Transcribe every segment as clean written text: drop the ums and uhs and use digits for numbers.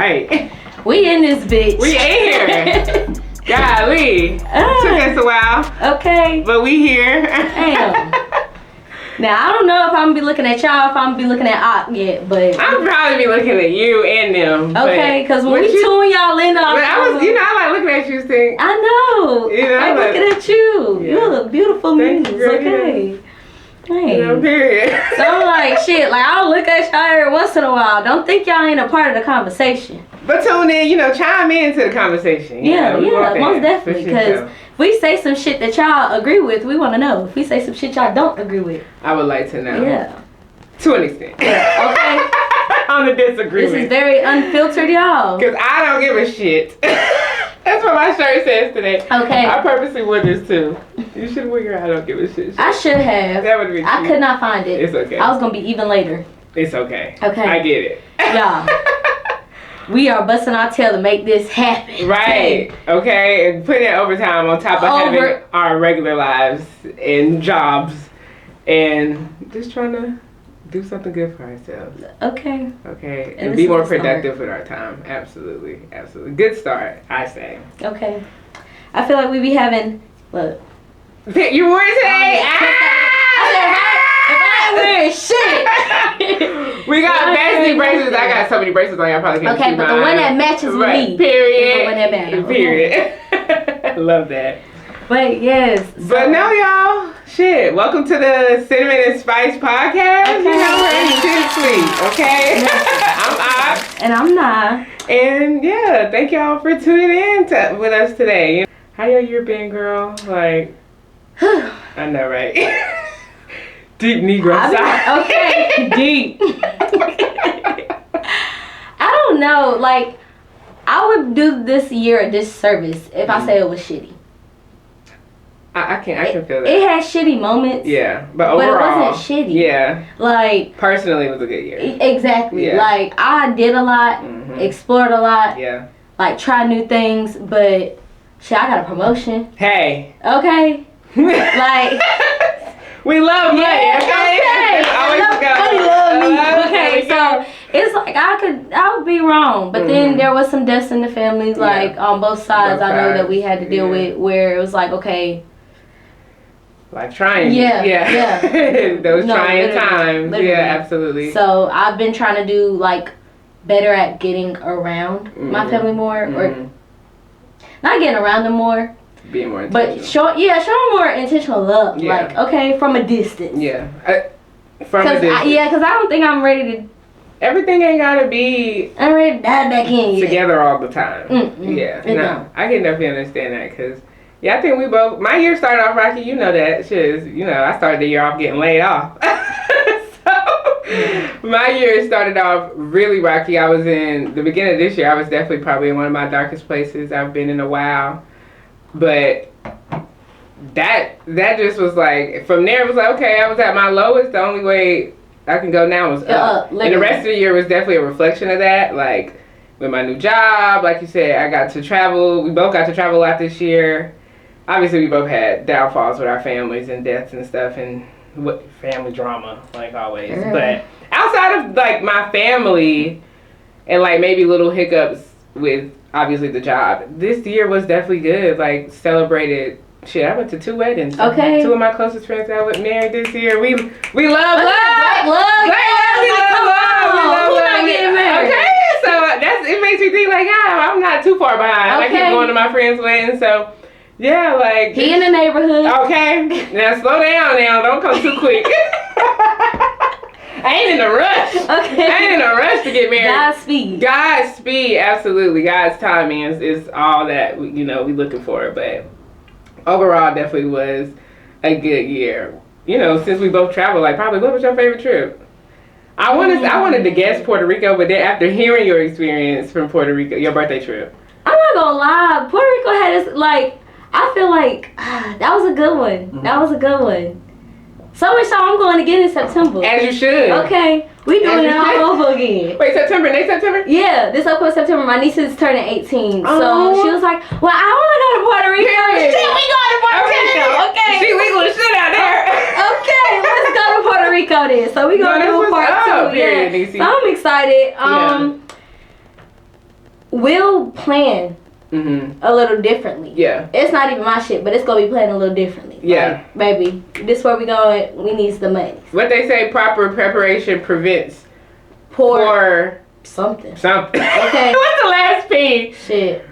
right. We in this bitch. We in here. Golly. Took us a while. Okay. But we here. Damn. Now, I don't know if I'm going to be looking at y'all, if I'm going to be looking at Ock yet, but... I'll probably be looking at you and them. Okay, because when we tune y'all in... But I like looking at you, Stink. I know. I'm looking at you. Yeah. You look beautiful, muse. Okay. Hey. Period. So I'm like, shit, like, I'll look at y'all every once in a while. Don't think y'all ain't a part of the conversation. But tune in, chime into the conversation. Yeah, most definitely. Because if we say some shit that y'all agree with, we want to know. If we say some shit y'all don't agree with, I would like to know. Yeah. To an extent. Yeah, okay. On the disagreement. This is very unfiltered, y'all. Because I don't give a shit. That's what my shirt says today. Okay. I purposely wore this too. You should wear your I don't give a shit shirt. I should have. That would be cute. I could not find it. It's okay. I was going to be even later. It's okay. Okay. I get it. Y'all. We are busting our tail to make this happen. Right. Okay. And putting that overtime on top of having our regular lives and jobs and just trying to do something good for ourselves. Okay. Okay. And be more productive with our time. Absolutely. Absolutely. Good start, I say. Okay. I feel like we be having, look. You wore it today? I said, if I ain't wearing shit. We got bestie bracelets. I got so many bracelets on. I probably can't Okay, but the one that matches with me. Period. The one that matters. Period. Love that. But yes. But no, y'all. Shit. Welcome to the Cinnamon and Spice podcast. Okay. We're in shit sweet. Okay. I'm Ock. And I'm Nah. And yeah, thank y'all for tuning in with us today. How your year been, girl? Like, I know, right? Deep Negro side. Okay, deep. I don't know. Like, I would do this year a disservice if I say it was shitty. I can feel that. It had shitty moments. Yeah, but overall, it wasn't shitty. Yeah. Like, personally, it was a good year. Exactly. Yeah. Like, I did a lot, explored a lot. Yeah. Like, tried new things, but shit, I got a promotion. Hey. Okay. Like. We love money, okay? Always love me. Okay, so it's like I would be wrong, but then there was some deaths in the family, like on both sides. I know that we had to deal with, where it was like, okay, like trying. Yeah. Those trying times. Literally. Yeah, absolutely. So I've been trying to do like better at getting around my family more, or not getting around them more. Being more intentional. But showing more intentional love. Yeah. Like, okay, from a distance. Yeah. From a distance. Because I don't think I'm ready to... Everything ain't gotta be... I'm ready to dive back in together all the time. Yeah. No, I can definitely understand that, because... Yeah, I think we both... My year started off rocky. You know that. Shit, I started the year off getting laid off. So, my year started off really rocky. I was in... The beginning of this year, I was definitely probably in one of my darkest places I've been in a while. But that just was like, from there it was like, okay, I was at my lowest. The only way I can go now is up. And the rest of the year was definitely a reflection of that. Like, with my new job, like you said, I got to travel. We both got to travel a lot this year. Obviously, we both had downfalls with our families and deaths and stuff, and family drama, like always. But outside of like my family and like maybe little hiccups with obviously the job, this year was definitely good. Like, celebrated shit. I went to 2 weddings. Okay. 2 of my closest friends got married this year. We love love. We love love. Okay, so it makes me think like, I'm not too far behind. I keep going to my friends' weddings, so yeah, like he in the neighborhood. Okay, now slow down. Now, don't come too quick. I ain't in a rush. Okay. I ain't in a rush to get married. Godspeed, absolutely. God's timing is all that we looking for. But overall, definitely was a good year. Since we both traveled, like, probably, what was your favorite trip? I wanted to guess Puerto Rico, but then after hearing your experience from Puerto Rico, your birthday trip, I'm not gonna lie, Puerto Rico had this, like, I feel like that was a good one. That was a good one. So much so I'm going again in September. As you should. Okay. We doing it all over again. Wait, September? Next September? Yeah, this upcoming September. My niece is turning 18. So she was like, well, I want to go to Puerto Rico. Yeah. Shit, we going to Puerto Rico. Okay. She legal as shit out there. Okay, let's go to Puerto Rico then. So we going to do part 2. Yeah. So I'm excited. we'll plan a little differently. Yeah. It's not even my shit, but it's gonna be planned a little differently. Yeah. Like, baby, this where we going. We need the money. What they say, proper preparation prevents poor something. Okay. What's the last P? Shit.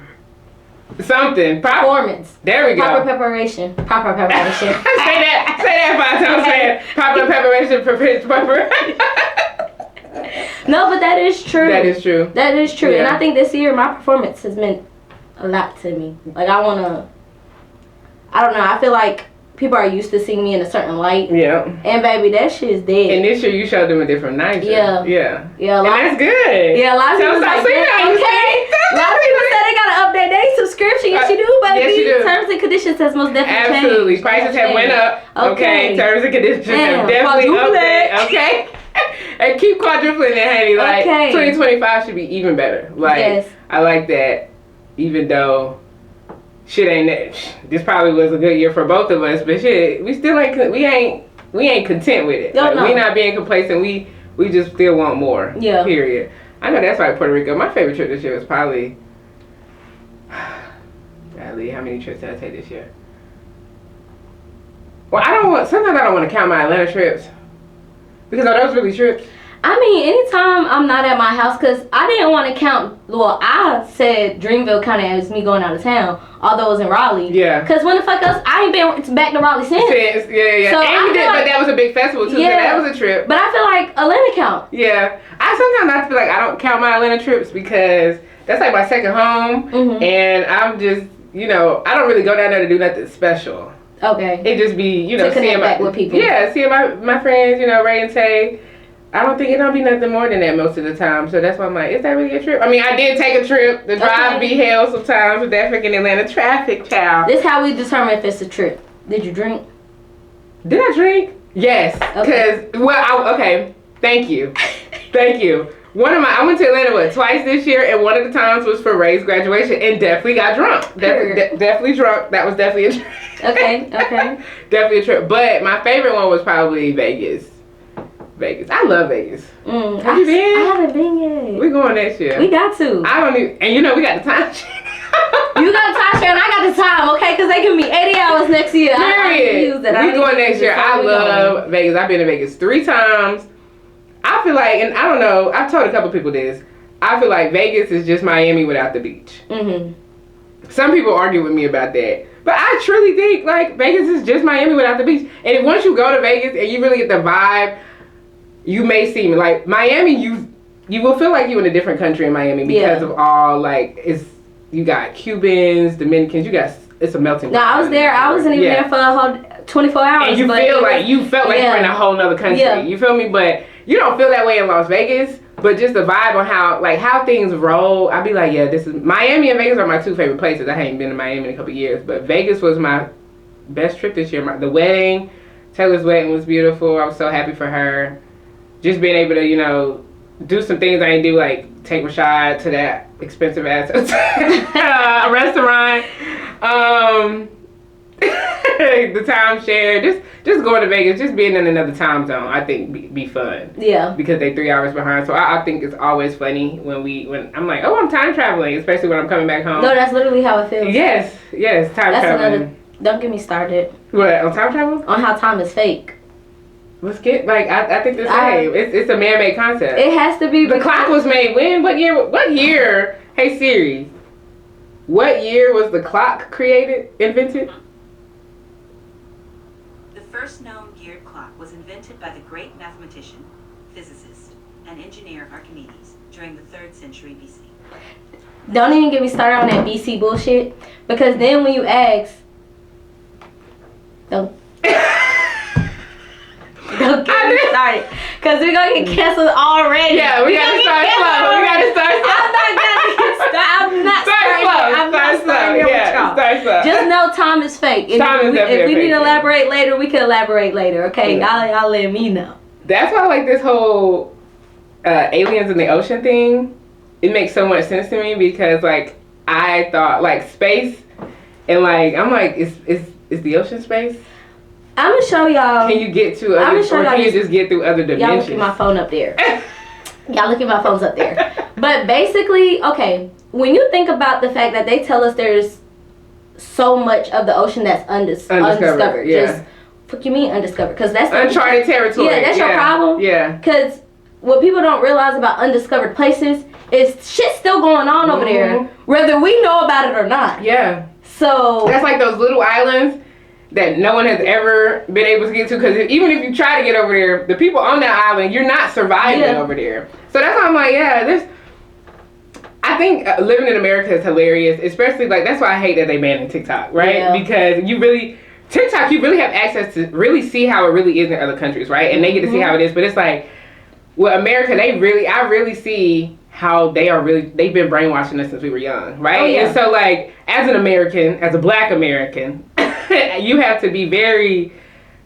Something. Performance. There we go. Proper preparation. Proper preparation. Say that 5 times. Say it. Proper preparation prevents preparation. No, but that is true. That is true. That is true. Yeah. And I think this year my performance has meant a lot to me. Like, I don't know. I feel like people are used to seeing me in a certain light. Yeah. And baby, that shit is dead. And this year you showed them a different night. Yeah. Yeah. Yeah. And that's good. Yeah, a lot of people like, okay. A lot of people said they gotta update their subscription. Yes, you do, but yes, you do. Terms and conditions has most definitely Absolutely. changed. Prices have went up. Okay. Terms and conditions have definitely updated. Okay. And keep quadrupling it, honey. Like 2025 should be even better. Like I like that. Even though shit ain't that. This probably was a good year for both of us, but shit, we still ain't. We ain't content with it. Like, we not being complacent. We just still want more. Yeah. Period. I know that's why Puerto Rico. My favorite trip this year was probably. Golly, how many trips did I take this year? Well, sometimes I don't want to count my Atlanta trips. Because are those really trips? I mean, anytime I'm not at my house, because I didn't want to count, well, I said Dreamville counted as me going out of town, although it was in Raleigh. Yeah. Because when the fuck else, I ain't been back to Raleigh since. Yeah. So and but that was a big festival too, so that was a trip. But I feel like Atlanta count. Yeah. I feel like I don't count my Atlanta trips because that's like my second home, and I'm just, I don't really go down there to do nothing special. Okay. It just be, to connect back with people. Yeah, seeing my friends, Ray and Tay. I don't think it don't be nothing more than that most of the time. So that's why I'm like, is that really a trip? I mean, I did take a trip. The drive be hell sometimes with that freaking Atlanta traffic, child. This is how we determine if it's a trip. Did you drink? Did I drink? Yes. Because, thank you. Thank you. I went to Atlanta, twice this year, and one of the times was for Ray's graduation, and definitely got drunk. Definitely drunk. That was definitely a trip. Okay. Definitely a trip. But my favorite one was probably Vegas. I love Vegas. Have you been? I haven't been yet. We're going next year. We got to. I don't even, and we got the time. You got the time share and I got the time, okay? Because they can be 80 hours next year. Period. We going next year. I love Vegas. I've been to Vegas 3 times. I feel like, and I don't know, I've told a couple people this. I feel like Vegas is just Miami without the beach. Some people argue with me about that. But I truly think, like, Vegas is just Miami without the beach. And if once you go to Vegas and you really get the vibe, you may see me like Miami. You will feel like you're in a different country in Miami because of all you got Cubans, Dominicans. It's a melting pot. No, I was there. I wasn't even there for the whole 24 hours. And you felt like you're in a whole nother country. Yeah. You feel me? But you don't feel that way in Las Vegas. But just the vibe on how things roll. I'd be like, yeah, this is Miami and Vegas are my 2 favorite places. I haven't been to Miami in a couple years, but Vegas was my best trip this year. The wedding, Taylor's wedding was beautiful. I was so happy for her. Just being able to, do some things I didn't do, like take Rashad to that expensive ass restaurant. The timeshare, just going to Vegas, just being in another time zone, I think be fun. Yeah. Because they 3 hours behind, so I think it's always funny when I'm like, oh, I'm time traveling, especially when I'm coming back home. No, that's literally how it feels. Yes, time traveling. Don't get me started. What, on time travel? On how time is fake. Let's get I think the same. It's a man-made concept. It has to be. The clock was made when? What year? Hey Siri, what year was the clock invented? The first known geared clock was invented by the great mathematician, physicist, and engineer Archimedes during the 3rd century BC. Don't even get me started on that BC bullshit, because then when you ask, don't get me started, because we're going to get canceled already. Yeah, we got to start slow. I'm not starting slow. Just know time is fake. If we need to elaborate later, we can elaborate later, okay? Y'all let me know. That's why I like this whole aliens in the ocean thing. It makes so much sense to me because, I thought, space, and, I'm like, is the ocean space? I'm going to show y'all. Can you get to other, or can you just get through other dimensions? Y'all look at my phone up there. Y'all look at my phones up there. But basically, okay, when you think about the fact that they tell us there's so much of the ocean that's undiscovered. Yeah. Just, fuck you mean undiscovered? Because that's uncharted territory. Yeah, that's your problem. Yeah. Because what people don't realize about undiscovered places is shit still going on over there, whether we know about it or not. Yeah. So that's like those little islands that no one has ever been able to get to, because even if you try to get over there, the people on that island, you're not surviving over there. So that's why I'm like, I think living in America is hilarious, especially like that's why I hate that they banned TikTok, right? Because TikTok, you really have access to really see how it really is in other countries, right? And they get to see how it is, but it's like, with America, I really see how they've been brainwashing us since we were young, right? Oh, yeah. And so like, as an American, as a black American, you have to be very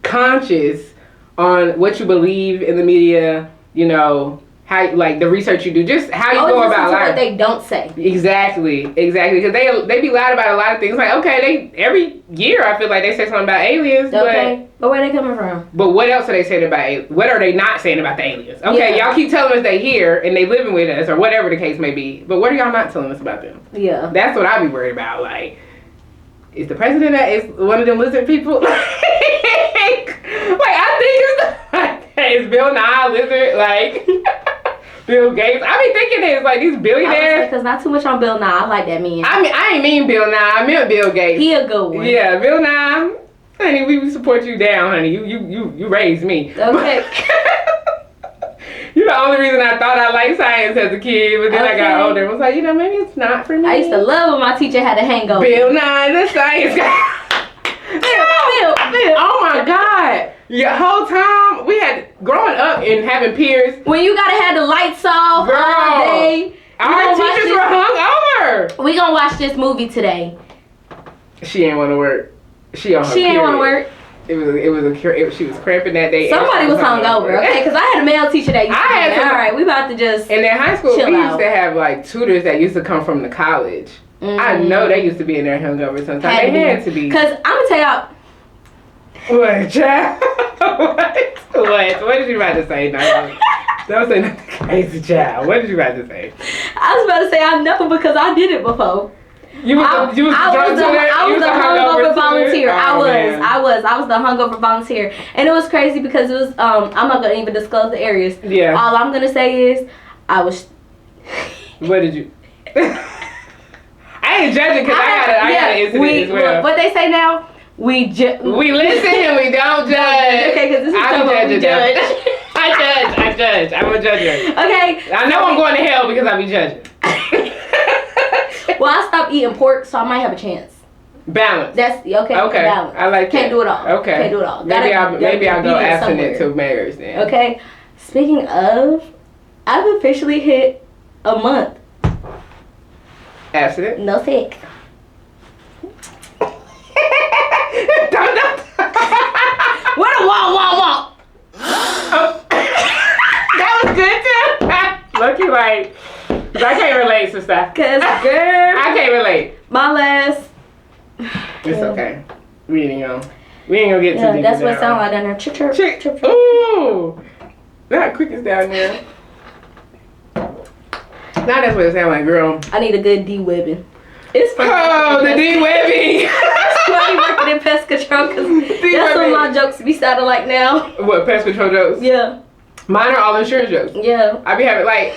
conscious on what you believe in the media, you know, how, like, the research you do, just how you go about life. What they don't say. Exactly, because they be loud about a lot of things. Like, okay, every year I feel like they say something about aliens, but where are they coming from? But what else are they saying about what are they not saying about the aliens? Okay, y'all keep telling us they here and they living with us or whatever the case may be, but what are y'all not telling us about them? Yeah, that's what I be worried about. Like, is the president is one of them lizard people? like I think it's Bill Nye lizard, like. Bill Gates. I be thinking it's like these billionaires. Because not too much on Bill Nye. I like that man. I ain't mean Bill Nye. I meant Bill Gates. He a good one. Yeah, Bill Nye. Honey, we support you down, honey. You raised me. Okay. You're the only reason I thought I liked science as a kid, but then I got older and was like, maybe it's not for me. I used to love when my teacher had a hangover. Bill Nye, the science guy. Bill. Oh my God. The whole time we had growing up and having peers. When you gotta have the lights off all day. Our teachers were hungover. We gonna watch this movie today. She ain't want to work. She ain't want to work. She was cramping that day. Somebody was hungover, okay? Because I had a male teacher that used to be all right, we about to just and in high school, we used to have like tutors that used to come from the college. I know they used to be in there hungover sometimes. They had to be. Because I'm going to tell y'all. What, child? What did you about to say? No, don't say nothing crazy, child. What did you about to say? I was about to say I know because I did it before. I was the hungover volunteer. I was the hungover volunteer, and it was crazy because it was. I'm not gonna even disclose the areas. Yeah. All I'm gonna say is I was. What did you? I ain't judging because I got an incident as well. What they say now. We listen and we don't judge. Okay, because this is I'm judge. I judge. I'm a judger. Okay. I know I'm going to hell because I be judging. Well, I stopped eating pork, so I might have a chance. Balance. That's okay. Balance. I like. Can't do it all. Okay. Can't do it all. Maybe I'll go abstinent till marriage then. Okay. Speaking of, I've officially hit a month. Abstinent? No sex. What a womp. That was good too. Lucky, like, cause I can't relate, sister. Cause girl, I can't relate. My last. It's okay. We ain't gonna get too deep. That's what it sounds like down there. Chirp. Ooh, not crickets down there. Now that's what it sounds like, girl. I need a good de-webbing. It's funny. Oh, the de-webbing. Funny working in pest control because that's what my jokes be sounding like now. What, pest control jokes? Yeah. Mine are all insurance jokes. Yeah. I be having, like,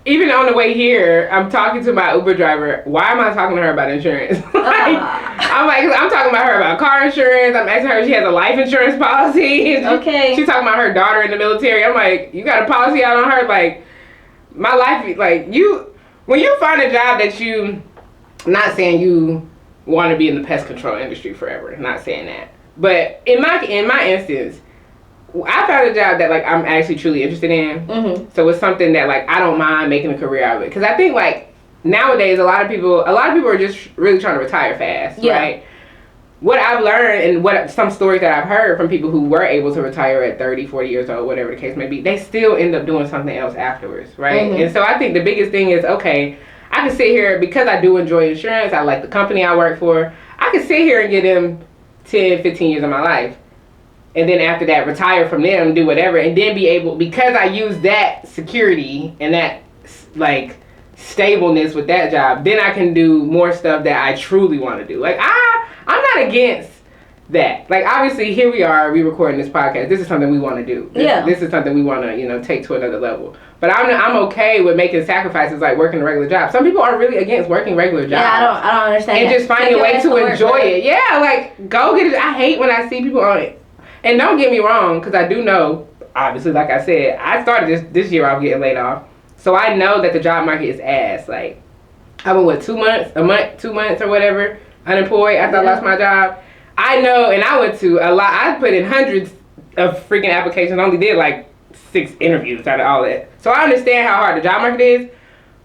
even on the way here, I'm talking to my Uber driver. Why am I talking to her about insurance? I'm talking about her about car insurance. I'm asking her if she has a life insurance policy. Okay. She's talking about her daughter in the military. I'm like, you got a policy out on her? Like, my life, like, when you find a job that you, not saying you want to be in the pest control industry forever, not saying that, but in my instance, I found a job that, like, I'm actually truly interested in. Mm-hmm. So it's something that, like, I don't mind making a career out of it. Because I think, like, nowadays a lot of people are just really trying to retire fast, right? What I've learned and some stories that I've heard from people who were able to retire at 30, 40 years old, whatever the case may be, they still end up doing something else afterwards, right? Mm-hmm. And so I think the biggest thing is, okay, I can sit here, because I do enjoy insurance, I like the company I work for, I can sit here and get them 10, 15 years of my life. And then after that, retire from them, do whatever, and then be able, because I use that security and that, like, stableness with that job, then I can do more stuff that I truly want to do. Like I'm not against that. Like obviously here we are, we recording this podcast. This is something we want to do. This is something we want to, take to another level. But I'm okay with making sacrifices like working a regular job. Some people are really against working regular jobs. Yeah, I don't understand. And just finding a way to enjoy it. Yeah, like go get it. I hate when I see people on it. And don't get me wrong, because I do know, obviously, like I said, I started this year off getting laid off. So I know that the job market is ass. Like I went 2 months or whatever, unemployed after I lost my job. I know, and I went to a lot. I put in hundreds of freaking applications. Only did like 6 interviews out of all that. So I understand how hard the job market is,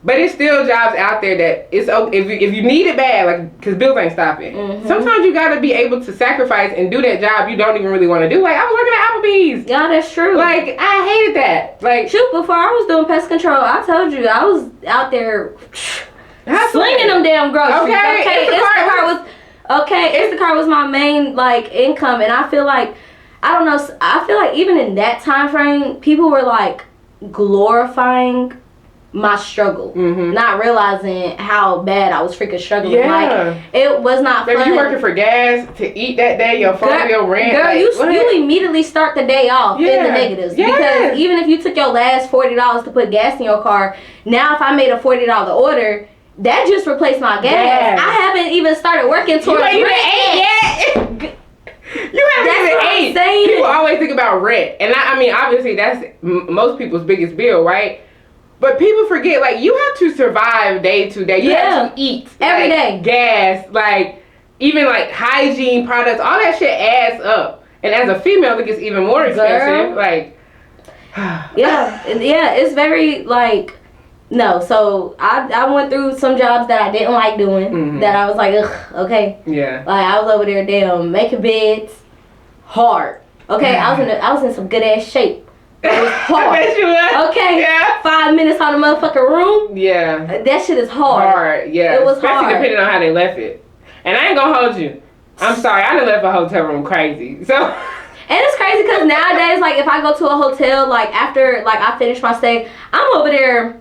but it's still jobs out there that it's if you need it bad, like because bills ain't stopping. Mm-hmm. Sometimes you gotta be able to sacrifice and do that job you don't even really want to do. Like I was working at Applebee's. Yeah, that's true. Like I hated that. Like shoot, before I was doing pest control, I told you I was out there slinging them damn groceries. Okay, Instacart was my main like income, and I feel like I don't know. I feel like even in that time frame, people were like glorifying my struggle, not realizing how bad I was freaking struggling. Yeah. Like it was not fun. Maybe you working for gas to eat that day, your phone bill, rent. Girl, like, you immediately start the day off in the negatives because even if you took your last $40 to put gas in your car, now if I made a $40 order, that just replaced my gas. I haven't even started working towards rent yet. You haven't even ate. People always think about rent, and I mean, obviously that's most people's biggest bill, right? But people forget, like, you have to survive day to day. You have to eat every day. Gas, like, even like hygiene products, all that shit adds up. And as a female, it gets even more expensive. Girl. Like, it's very like. No, so I went through some jobs that I didn't like doing, that I was like, ugh, okay. Yeah. Like, I was over there, damn, making beds, hard. Okay, I was in some good ass shape. It was hard. I bet you was. Okay. Yeah. 5 minutes on the motherfucking room. Yeah. That shit is hard. Hard, yeah. It was especially hard. Depending on how they left it. And I ain't gonna hold you. I'm sorry, I done left a hotel room crazy. So. And it's crazy because nowadays, like, if I go to a hotel, like, after, like, I finish my stay, I'm over there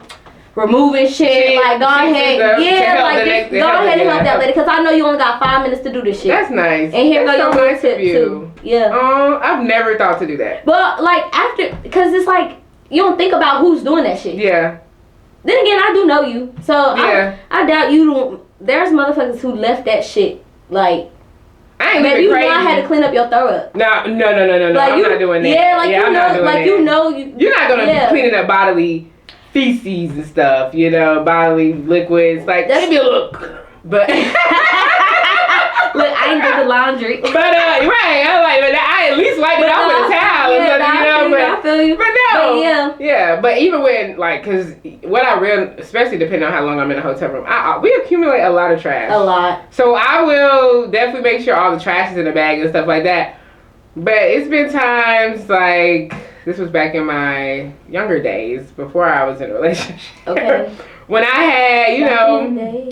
removing shit, like go ahead, go ahead and help that lady, because I know you only got 5 minutes to do this shit. That's nice. And here that's go so your nice tip too. Yeah. I've never thought to do that. But like after, because it's like you don't think about who's doing that shit. Yeah. Then again, I do know you, so I doubt you don't. There's motherfuckers who left that shit like. I ain't maybe you crazy. know I had to clean up your throw up. No. Like I'm not doing that. Yeah, like I'm not doing that. you know, you're not gonna be cleaning up bodily feces and stuff, bodily liquids. Like, give me a look. But look, I ain't do the laundry. But right, I'm like, but I at least wipe it off with a towel. I feel you. But no, yeah. But even when because what I especially depending on how long I'm in a hotel room, we accumulate a lot of trash. A lot. So I will definitely make sure all the trash is in the bag and stuff like that. But it's been times like. This was back in my younger days, before I was in a relationship. Okay. When I had,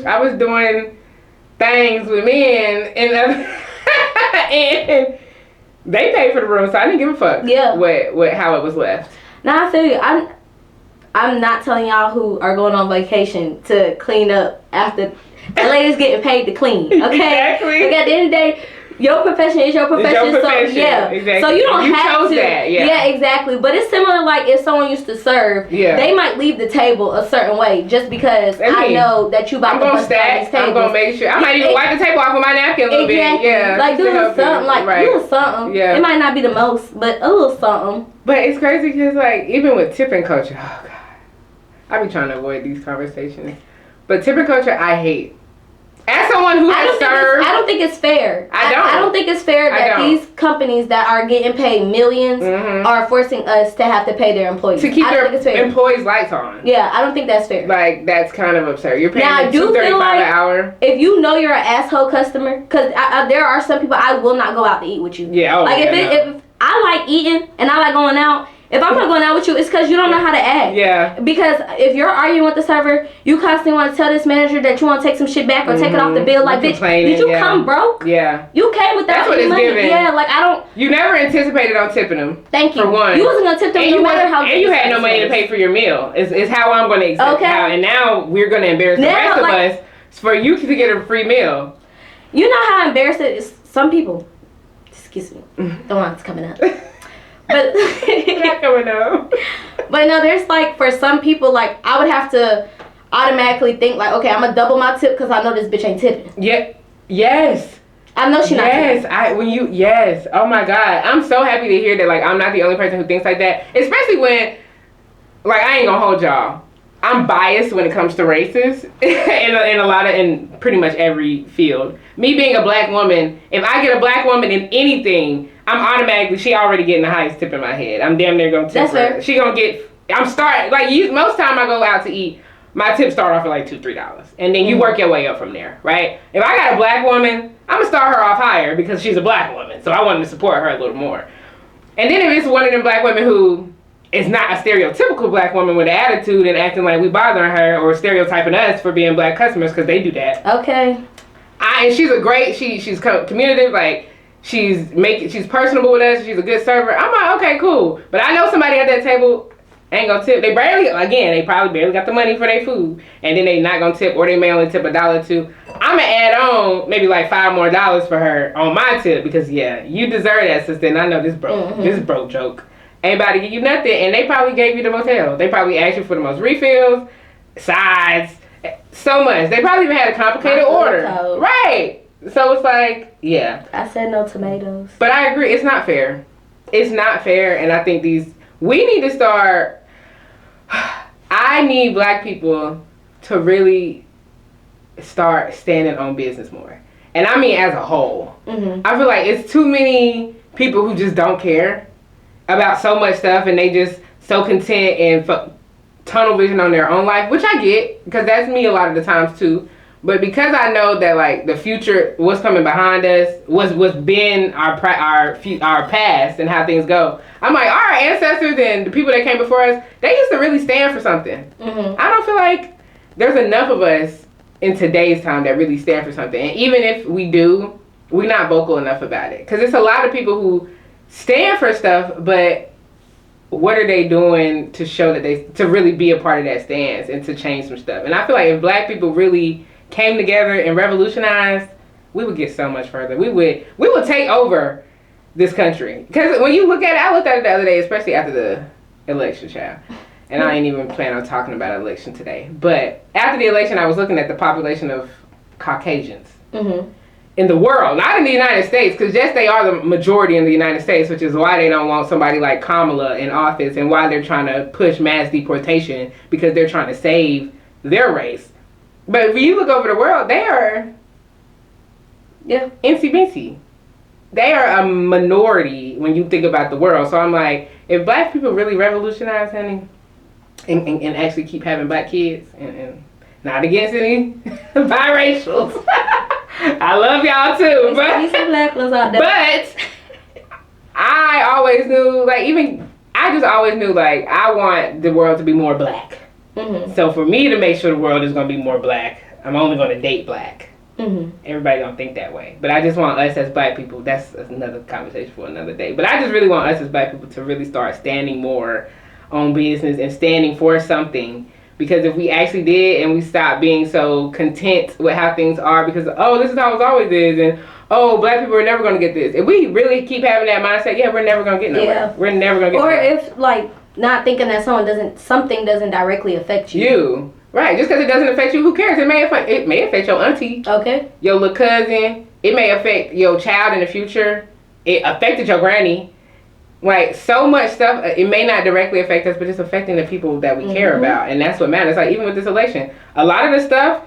I was doing things with men, and they paid for the room, so I didn't give a fuck. Yeah. With how it was left. Now I feel you. I'm not telling y'all who are going on vacation to clean up after. The lady's getting paid to clean. Okay. Exactly. Like at the end of the day. Your profession is your profession. It's your profession. So exactly. So you don't have to. That, yeah, exactly. But it's similar like if someone used to serve, they might leave the table a certain way just because I know that you about to bust down these tables. I'm gonna make sure. I might even wipe the table off with my napkin a little bit. Yeah. Like doing something, doing something. Yeah. It might not be the most, but a little something. But it's crazy because like even with tipping culture, oh god, I be trying to avoid these conversations. But tipping culture, I hate. As someone who has served, I don't think it's fair. I don't think it's fair that these companies that are getting paid millions are forcing us to have to pay their employees. To keep their employees' lights on. Yeah, I don't think that's fair. Like, that's kind of absurd. You're paying them $2.35 an hour. If you know you're an asshole customer, because there are some people I will not go out to eat with you. Yeah, if I like eating and I like going out, If I'm not going out with you, it's because you don't know how to act. Yeah. Because if you're arguing with the server, you constantly want to tell this manager that you want to take some shit back or take it off the bill. Like, bitch, did you come broke? Yeah. You came without That's what it's money. giving. Yeah, like, I don't... You never anticipated on tipping them. Thank you. For one. You wasn't going to tip them no matter how... And you had no money to pay for your meal. It's how I'm going to accept how. And now we're going to embarrass the rest of us for you to get a free meal. You know how embarrassing it is? Some people... Excuse me. The one's coming up. But not coming up. But no, there's like, for some people, like, I would have to automatically think like, okay, I'm gonna double my tip because I know this bitch ain't tipping. Yeah. Yes. I know she not tipping. Yes. Oh my God. I'm so happy to hear that. Like, I'm not the only person who thinks like that. Especially when, like, I ain't gonna hold y'all. I'm biased when it comes to races in pretty much every field. Me being a black woman, if I get a black woman in anything, she already getting the highest tip in my head. I'm damn near gonna tip That's her. fair. She gonna get, most time I go out to eat, my tips start off at like $2-3. And then you work your way up from there, right? If I got a black woman, I'm gonna start her off higher because she's a black woman. So I wanted to support her a little more. And then if it's one of them black women who is not a stereotypical black woman with an attitude and acting like we bothering her or stereotyping us for being black customers, because they do that. Okay. And she's a great, she's communicative, like, she's personable with us, she's a good server. I'm like, okay, cool. But I know somebody at that table ain't gonna tip. They probably barely got the money for their food. And then they not gonna tip, or they may only tip $1 or $2. I'm gonna add on maybe like $5 more for her on my tip because, yeah, you deserve that, sister. And I know this broke. This is broke joke. Ain't about to give you nothing. And they probably gave you the motel. They probably asked you for the most refills, sides, so much. They probably even had a complicated order. Right. So it's like, yeah. I said no tomatoes. But I agree. It's not fair. It's not fair. And I think we need to start, I need black people to really start standing on business more. And I mean as a whole. Mm-hmm. I feel like it's too many people who just don't care about so much stuff, and they just so content and tunnel vision on their own life, which I get, because that's me a lot of the times too. But because I know that, like, the future, what's coming behind us, what's been our past and how things go, I'm like, our ancestors and the people that came before us, they used to really stand for something. Mm-hmm. I don't feel like there's enough of us in today's time that really stand for something. And even if we do, we're not vocal enough about it. Because it's a lot of people who stand for stuff, but what are they doing to show that to really be a part of that stance and to change some stuff? And I feel like if black people really came together and revolutionized, we would get so much further. We would take over this country. Because when you look at it, I looked at it the other day, especially after the election, child. And I ain't even plan on talking about election today. But after the election, I was looking at the population of Caucasians. Mm-hmm. In the world, not in the United States, because yes, they are the majority in the United States, which is why they don't want somebody like Kamala in office and why they're trying to push mass deportation, because they're trying to save their race. But if you look over the world, they are incy-bincy. They are a minority when you think about the world. So I'm like, if black people really revolutionize, honey, and actually keep having black kids, and not against any biracials. I love y'all too, but I always knew, I just always knew, like, I want the world to be more black. Mm-hmm. So for me to make sure the world is going to be more black, I'm only going to date black. Mm-hmm. Everybody don't think that way. But I just want us as black people, that's another conversation for another day. But I just really want us as black people to really start standing more on business and standing for something. Because if we actually did and we stopped being so content with how things are because, this is how it always is, and, black people are never going to get this. If we really keep having that mindset, we're never going to get nowhere. Yeah. We're never going to get nowhere. Or if, like, not thinking that something doesn't directly affect you. Right. Just because it doesn't affect you, who cares? It may affect your auntie. Okay. Your little cousin. It may affect your child in the future. It affected your granny. Like, so much stuff, it may not directly affect us, but it's affecting the people that we care about. And that's what matters. Like, even with this election, a lot of the stuff,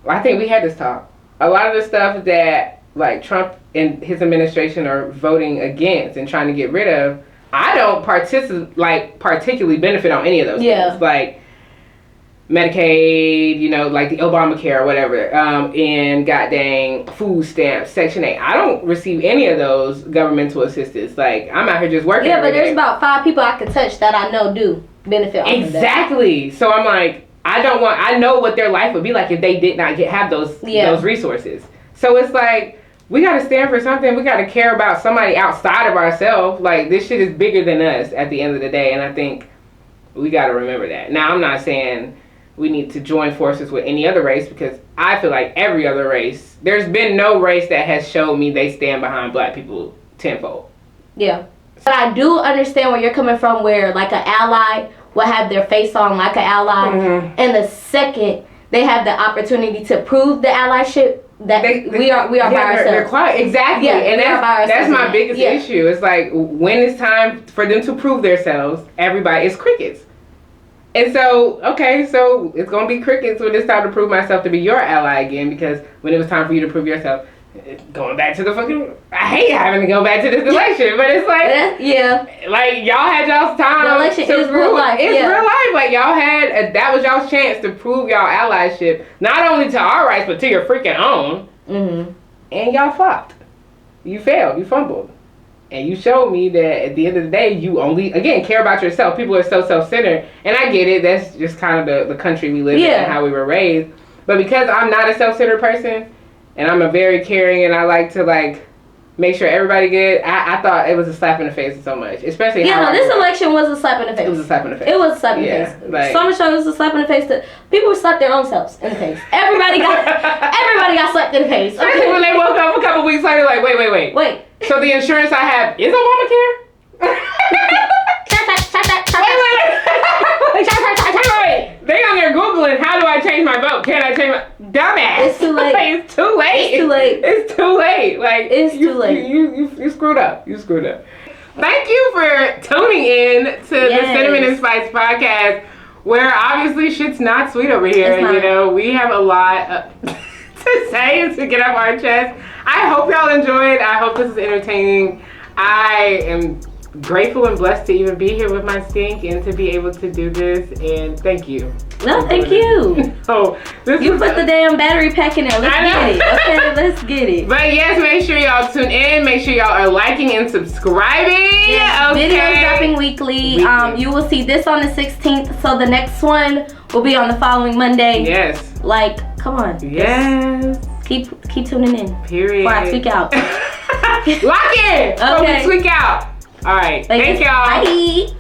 I think we had this talk. A lot of the stuff that, like, Trump and his administration are voting against and trying to get rid of, I don't particularly benefit on any of those things. Like, Medicaid, you know, like the Obamacare or whatever, and goddamn food stamps, Section 8. I don't receive any of those governmental assistance. Like, I'm out here just working. Yeah, but there's about 5 people I could touch that I know do benefit off of that. Exactly. So I'm like, I know what their life would be like if they did not have those resources. So it's like, we got to stand for something. We got to care about somebody outside of ourselves. Like, this shit is bigger than us at the end of the day. And I think we got to remember that. Now, I'm not saying we need to join forces with any other race, because I feel like every other race, there's been no race that has showed me they stand behind black people tenfold. Yeah. But I do understand where you're coming from, where like an ally will have their face on like an ally, and the second they have the opportunity to prove the allyship, that we are by ourselves. Exactly. Yeah, and that's my biggest issue. It's like, when it's time for them to prove themselves, everybody is crickets. And so, okay, so it's going to be crickets when it's time to prove myself to be your ally again, because when it was time for you to prove yourself, going back to the fucking, I hate having to go back to this election, but it's like, like, y'all had y'all's time. The election is real life. It's real life. Like, y'all had, that was y'all's chance to prove y'all allyship, not only to our rights, but to your freaking own. And y'all flopped. You failed. You fumbled. And you showed me that at the end of the day, you only, again, care about yourself. People are so self-centered. And I get it. That's just kind of the country we live in and how we were raised. But because I'm not a self-centered person, and I'm a very caring, and I like to, like, make sure everybody good, I thought it was a slap in the face so much. Especially this election was a slap in the face. It was a slap in the face. It was a slap in the face. Like, so much so it was a slap in the face that people slapped their own selves in the face. Everybody got slapped in the face. Especially when they woke up a couple weeks later, like, wait. So the insurance I have is Obamacare? Wait. They on there Googling, how do I change my vote? Can I change my... Dumbass. It's too late. It's too late. It's too late. It's too late. Like, it's too late. You screwed up. You screwed up. Thank you for tuning in to the Cinnamon and Spice podcast, where obviously shit's not sweet over here. You know, we have a lot to say and to get off our chest. I hope y'all enjoyed. I hope this is entertaining. I am grateful and blessed to even be here with my stink and to be able to do this, and thank you. No, thank you. Oh, you put the damn battery pack in there. Let's get it. Okay, let's get it. But yes, make sure y'all tune in. Make sure y'all are liking and subscribing. Yes, videos dropping weekly. You will see this on the 16th, so the next one will be on the following Monday. Yes. Like, come on. Yes. Keep tuning in. Period. Before I tweak out. Lock in. Okay. Tweak out. All right. Thank y'all. Bye.